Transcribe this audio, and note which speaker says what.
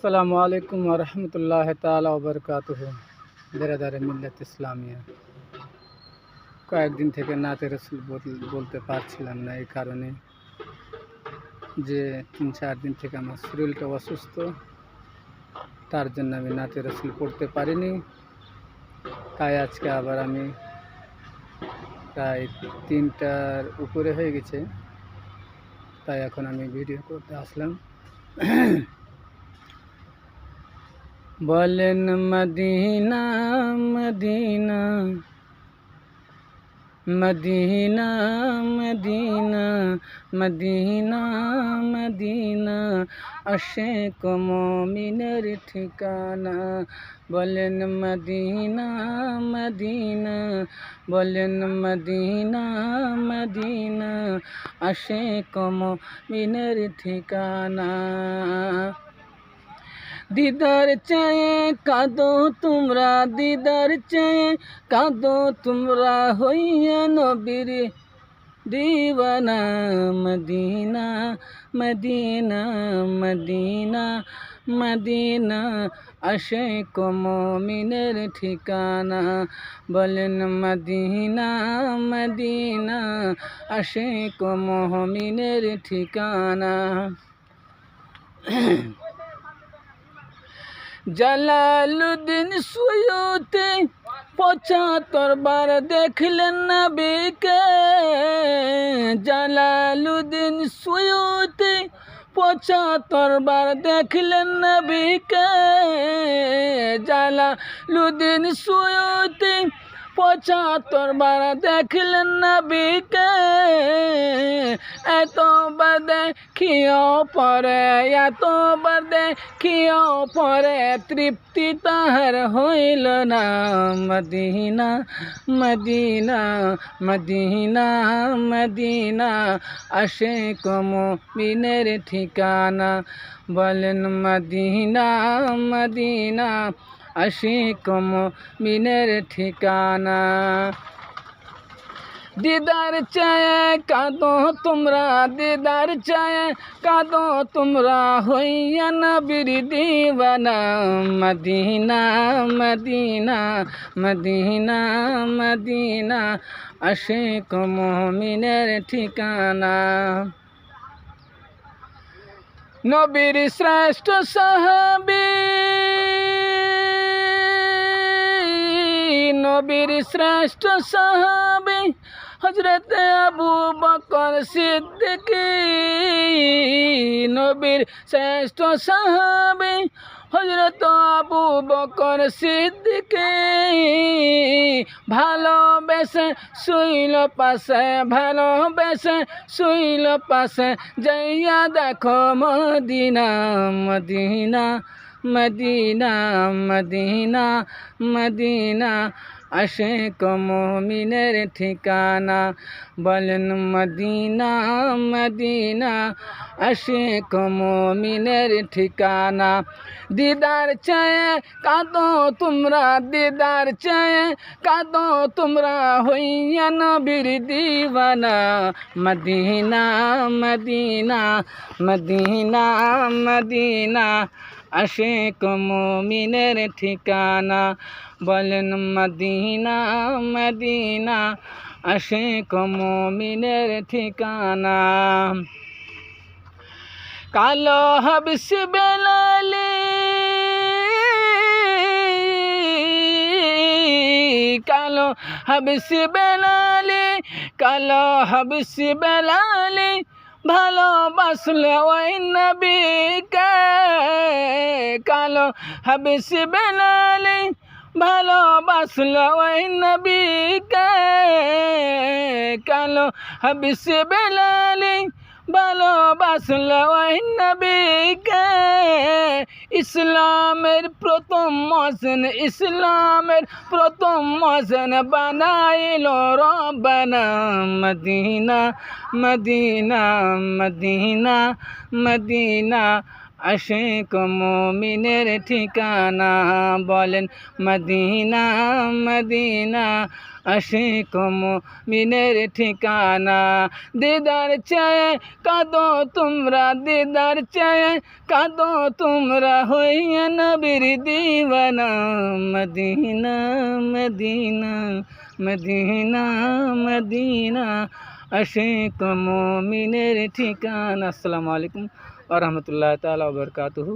Speaker 1: আসসালামু আলাইকুম ওয়া রাহমাতুল্লাহি তাআলা ওয়া বারাকাতুহু। বিরাদারে মিল্লাত ইসলামিয়া, কয়েকদিন থেকে নাতে রসুল বলতে পারছিলাম না, এই কারণে যে 3-4 দিন থেকে আমার শরীরটা অসুস্থ, তার জন্য আমি নাতে রসুল পড়তে পারিনি। তাই আজকে আবার আমি প্রায় 3টার উপরে হয়ে গেছে, তাই এখন আমি ভিডিও করতে আসলাম। বলেন Medina Medina Medina Medina Medina Medina আশিক মুমিনের ঠিকানা। বলেন মদিনা মদিনা বলেন মদিনা মদিনা আশিক মুমিনের ঠিকানা। দিদার চেয়ে কাঁদো তোমরা, দিদার চেয়ে কাঁদো তোমরা, হইয়া নবীর দিওয়ানা। মদিনা মদিনা মদিনা মদিনা আশিক মুমিনের ঠিকানা। বলেন মদিনা মদিনা আশিক মুমিনের ঠিকানা। জালালুদ্দিন সুয়ুতি ৭৫ বার দেখলেন নবীকে। জালালুদ্দিন সুয়ুতি ৭৫ বার দেখলেন নবীকে। জালালুদ্দিন সুয়ুতি ৭৫ বার দেখলেন নবীকে। এতবার দেখিও পরে, এতবার দেখিও পরে তৃপ্তি তাহার হইল না। মদিনা মদিনা মদিনা মদিনা আশিক মুমিনের ঠিকানা। বলেন মদিনা মদিনা আশিক মুমিনের ঠিকানা। দিদার চেয়ে কাঁদো তোমরা, দিদার চেয়ে কাঁদো তোমরা, হইয়া নবীর দিওয়ানা। মদিনা মদিনা মদিনা মদিনা আশিক মুমিনের ঠিকানা। নবীর শ্রেষ্ঠ সাহাবী, নবীর শ্রেষ্ঠ সাহাবী হযরত আবু বকর সিদ্দিক। নবীর শ্রেষ্ঠ সাহাবী হযরত আবু বকর সিদ্দিক। ভালোবেসে শুইল পাশে, ভালোবেসে শুইল পাশে, যাইয়া দেখো Medina. Medina Medina Medina Medina আশিক মুমিনের ঠিকানা। বলেন মদিনা মদিনা আশিক মুমিনের ঠিকানা। দিদার চেয়ে কাঁদো তোমরা, দিদার চেয়ে কাঁদো তোমরা, হইয়া নবীর দিওয়ানা। মদিনা মদিনা মদিনা মদিনা আশিক মুমিনের ঠিকানা। বলেন মদিনা মদিনা আশিক মুমিনের ঠিকানা। কালো হাবশি বেলালি, কালো হাবশি বেলালি, কালো হাবশি বেলালি ভালোবাসলে ওই নবীকে। কালো হাবশি বেলালি ভালোবাসলে ওই নবীকে। কালো হাবশি বেলালি ভালোবাসলে ওই নবীকে। ইসলামের প্রথম মজন, ইসলামের প্রথম মজন বানাইল রব্বানা। মদিনা মদিনা মদিনা মদিনা আশিক মুমিনের ঠিকানা, বলেন মদিনা মদিনা আশিক মুমিনের ঠিকানা। দিদার চেয়ে কাঁদো তোমরা, দিদার চেয়ে কাঁদো তোমরা, হইয়া নবীর দিওয়ানা। মদিনা মদিনা মদিনা মদিনা আশিক মুমিনের ঠিকানা। আসসালামু আলাইকুম ওয়া রাহমাতুল্লাহি তাআলা ওয়া বারাকাতুহু।